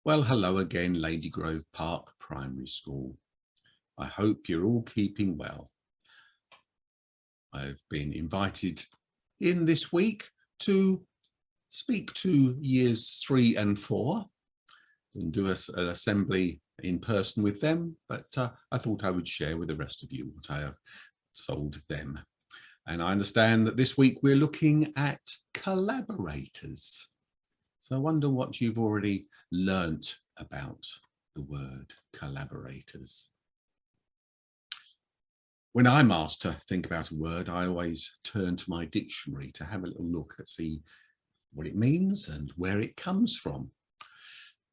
Well, hello again, Lady Grove Park Primary School. I hope you're all keeping well. I've been invited in this week to speak to years 3 and 4 and do an assembly in person with them, but I thought I would share with the rest of you what I have told them. And I understand that this week we're looking at collaborators. So I wonder what you've already learnt about the word collaborators. When I'm asked to think about a word, I always turn to my dictionary to have a little look and see what it means and where it comes from.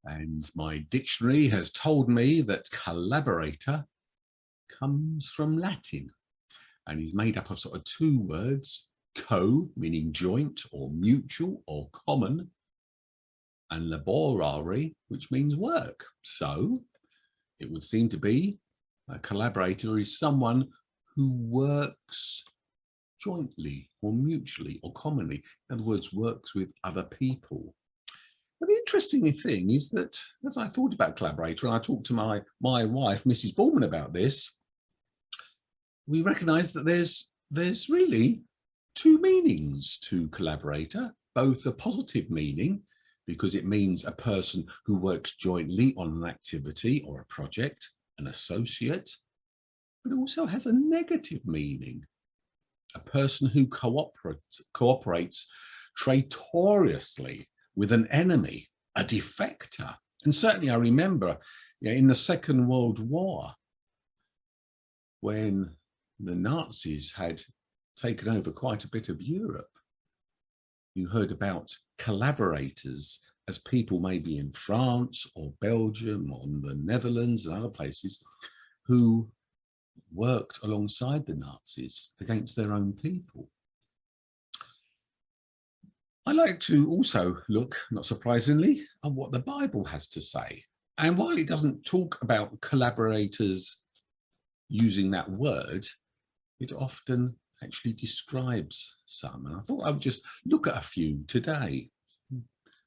And my dictionary has told me that collaborator comes from Latin and is made up of sort of two words, co, meaning joint or mutual or common, and laborare, which means work. So it would seem to be a collaborator is someone who works jointly or mutually or commonly. In other words, works with other people. But the interesting thing is that as I thought about collaborator, and I talked to my wife, Mrs. Ballman, about this, we recognise that there's really two meanings to collaborator, both a positive meaning, because it means a person who works jointly on an activity or a project, an associate, but also has a negative meaning, a person who cooperates traitorously with an enemy, a defector. And certainly I remember in the Second World War, when the Nazis had taken over quite a bit of Europe, you heard about collaborators as people maybe in France or Belgium or the Netherlands and other places who worked alongside the Nazis against their own people. I like to also look, not surprisingly, at what the Bible has to say. And while it doesn't talk about collaborators using that word, it often actually describes some. And I thought I would just look at a few today.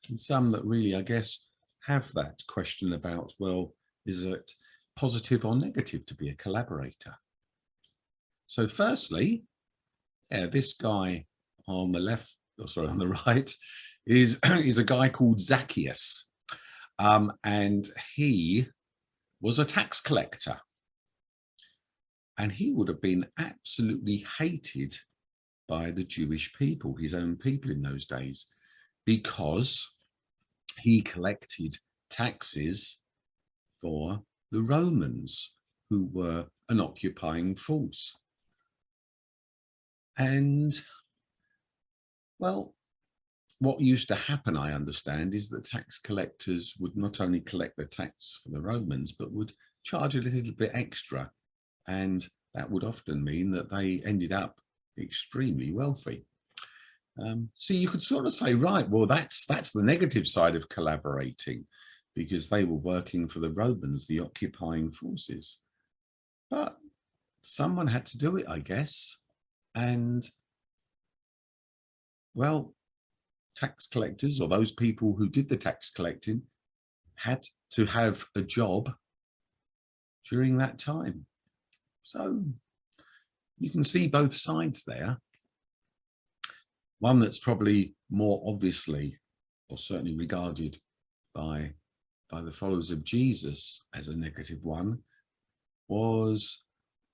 And some that really, I guess, have that question about, well, is it positive or negative to be a collaborator? So firstly, this guy on the left, or sorry, on the right, is a guy called Zacchaeus. And he was a tax collector. And he would have been absolutely hated by the Jewish people, his own people in those days, because he collected taxes for the Romans, who were an occupying force. And, well, what used to happen, I understand, is that tax collectors would not only collect the tax for the Romans, but would charge a little bit extra. And that would often mean that they ended up extremely wealthy. So you could sort of say, right, well, that's the negative side of collaborating, because they were working for the Romans, the occupying forces. But someone had to do it, I guess. And, well, tax collectors, or those people who did the tax collecting, had to have a job during that time. So you can see both sides there. One that's probably more obviously, or certainly regarded by the followers of Jesus as a negative one, was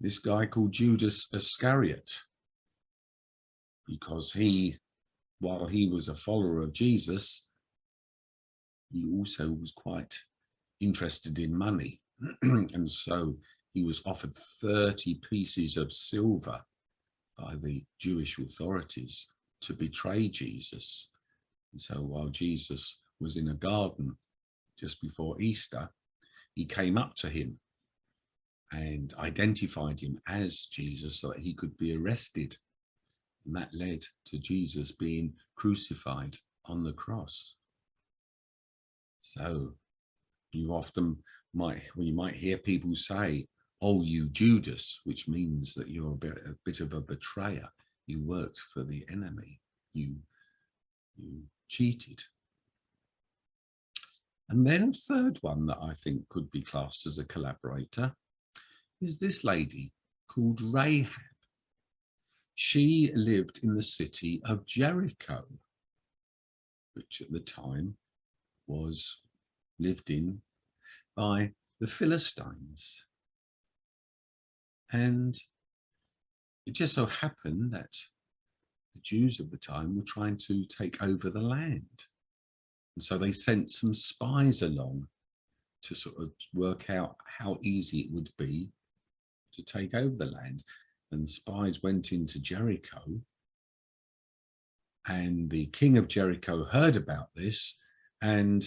this guy called Judas Iscariot, because he, while he was a follower of Jesus, he also was quite interested in money. And so he was offered 30 pieces of silver by the Jewish authorities to betray Jesus. And so while Jesus was in a garden just before Easter, he came up to him and identified him as Jesus so that he could be arrested. And that led to Jesus being crucified on the cross. So you often might hear people say, "Oh, you Judas," which means that you're a bit of a betrayer. You worked for the enemy. You cheated. And then a third one that I think could be classed as a collaborator is this lady called Rahab. She lived in the city of Jericho, which at the time was lived in by the Philistines. And it just so happened that the Jews of the time were trying to take over the land. And so they sent some spies along to sort of work out how easy it would be to take over the land. And spies went into Jericho, and the king of Jericho heard about this and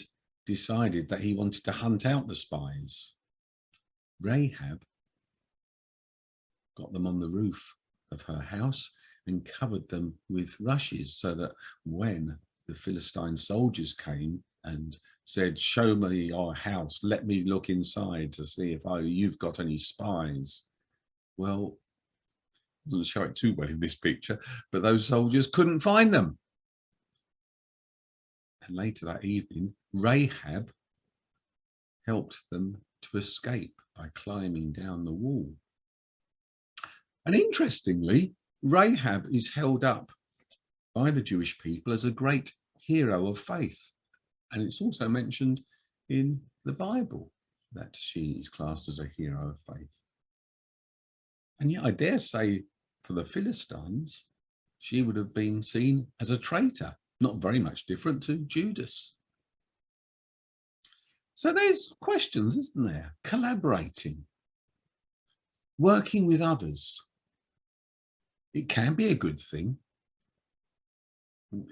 decided that he wanted to hunt out the spies. Rahab got them on the roof of her house and covered them with rushes, so that when the Philistine soldiers came and said, "Show me your house, let me look inside to see if you've got any spies." Well, it doesn't show it too well in this picture, but those soldiers couldn't find them. And later that evening, Rahab helped them to escape by climbing down the wall. And interestingly, Rahab is held up by the Jewish people as a great hero of faith. And it's also mentioned in the Bible that she is classed as a hero of faith. And yet I dare say for the Philistines, she would have been seen as a traitor, not very much different to Judas. So there's questions, isn't there? Collaborating, working with others. It can be a good thing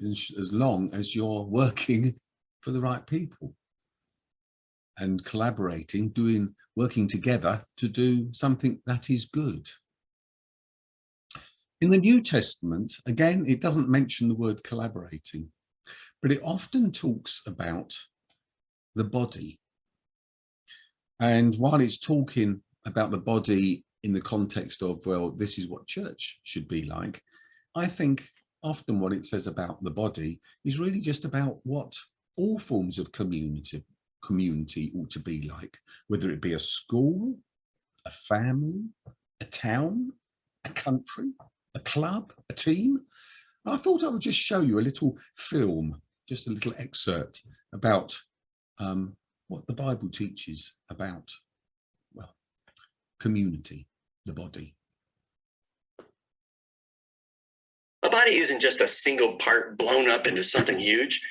as long as you're working for the right people and collaborating, working together to do something that is good. In the New Testament, again, it doesn't mention the word collaborating, but it often talks about the body. And while it's talking about the body in the context of, well, this is what church should be like, I think often what it says about the body is really just about what all forms of community ought to be like, whether it be a school, a family, a town, a country, a club, a team. And I thought I would just show you a little film, just a little excerpt about what the Bible teaches about, well, community, the body. A body isn't just a single part blown up into something huge.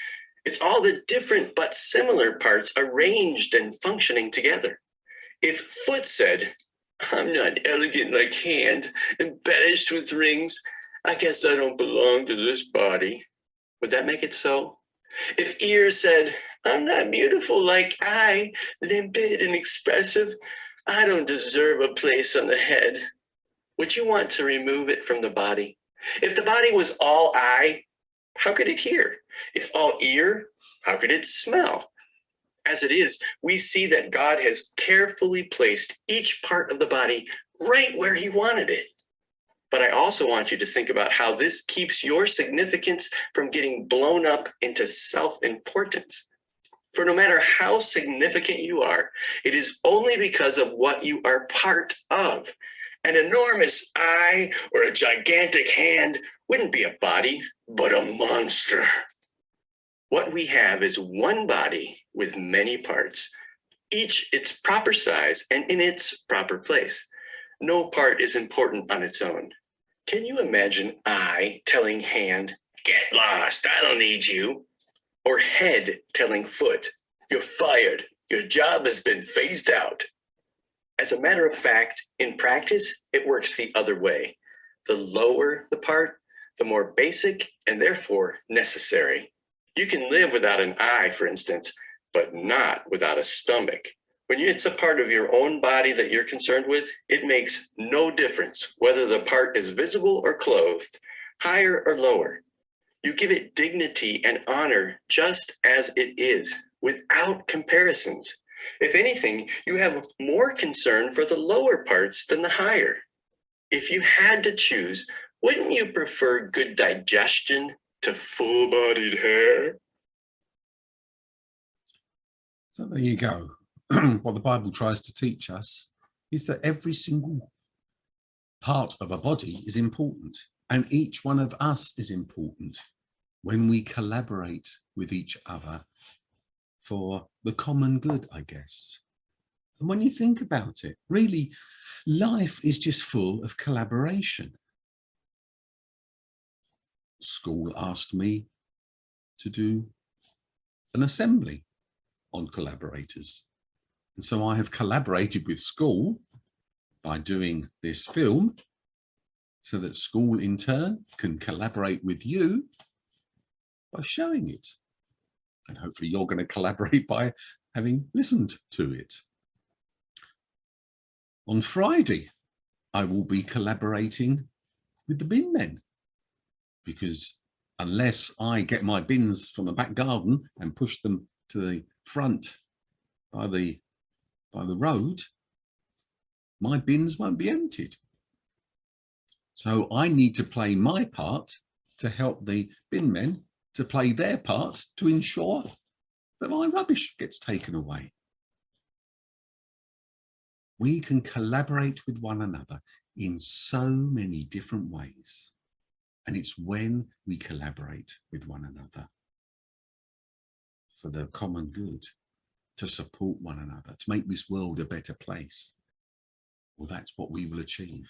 It's all the different but similar parts arranged and functioning together. If foot said, "I'm not elegant like hand, embellished with rings, I guess I don't belong to this body," would that make it so? If ear said, "I'm not beautiful like eye, limpid and expressive, I don't deserve a place on the head," would you want to remove it from the body? If the body was all eye, how could it hear? If all ear, how could it smell? As it is, we see that God has carefully placed each part of the body right where he wanted it. But I also want you to think about how this keeps your significance from getting blown up into self-importance. For no matter how significant you are, it is only because of what you are part of. An enormous eye or a gigantic hand wouldn't be a body, but a monster. What we have is one body with many parts, each its proper size and in its proper place. No part is important on its own. Can you imagine eye telling hand, "Get lost, I don't need you," or head telling foot, "You're fired, your job has been phased out"? As a matter of fact, in practice, it works the other way. The lower the part, the more basic and therefore necessary. You can live without an eye, for instance, but not without a stomach. When it's a part of your own body that you're concerned with, it makes no difference whether the part is visible or clothed, higher or lower. You give it dignity and honor just as it is, without comparisons. If anything, you have more concern for the lower parts than the higher. If you had to choose, wouldn't you prefer good digestion to full-bodied hair? So there you go. What the Bible tries to teach us is that every single part of a body is important, and each one of us is important when we collaborate with each other for the common good, I guess. And when you think about it, really, life is just full of collaboration. School asked me to do an assembly on collaborators. And so I have collaborated with school by doing this film so that school in turn can collaborate with you by showing it. And hopefully you're going to collaborate by having listened to it. On Friday, I will be collaborating with the bin men, because unless I get my bins from the back garden and push them to the front by the road, my bins won't be emptied. So I need to play my part to help the bin men to play their part to ensure that my rubbish gets taken away. We can collaborate with one another in so many different ways. And it's when we collaborate with one another for the common good, to support one another, to make this world a better place. Well, that's what we will achieve.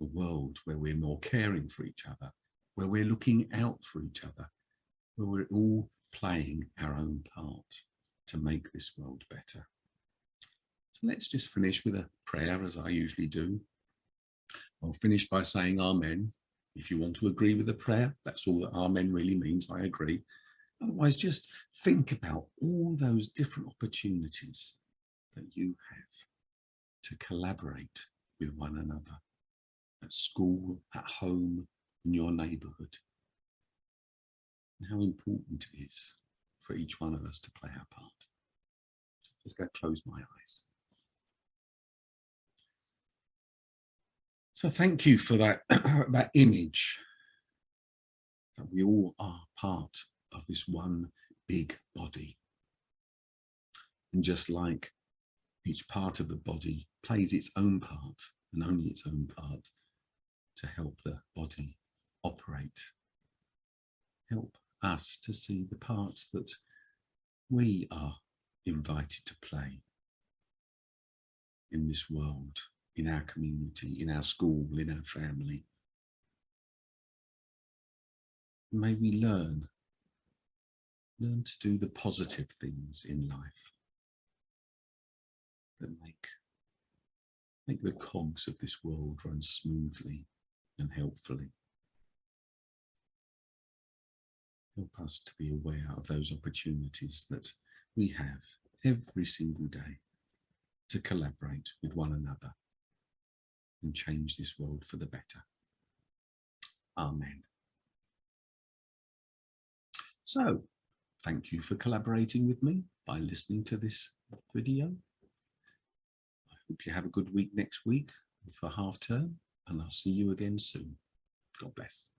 A world where we're more caring for each other, where we're looking out for each other, where we're all playing our own part to make this world better. So let's just finish with a prayer, as I usually do. I'll finish by saying Amen. If you want to agree with the prayer, that's all that Amen really means. I agree. Otherwise, just think about all those different opportunities that you have to collaborate with one another at school, at home, in your neighbourhood, and how important it is for each one of us to play our part. Just going to close my eyes. So thank you for that, that image, that we all are part of this one big body. And just like each part of the body plays its own part, and only its own part, to help the body operate, help us to see the parts that we are invited to play in this world, in our community, in our school, in our family. May we learn to do the positive things in life that make the cogs of this world run smoothly and helpfully. Help us to be aware of those opportunities that we have every single day to collaborate with one another and change this world for the better. Amen. So, thank you for collaborating with me by listening to this video. I hope you have a good week next week for half term, and I'll see you again soon. God bless.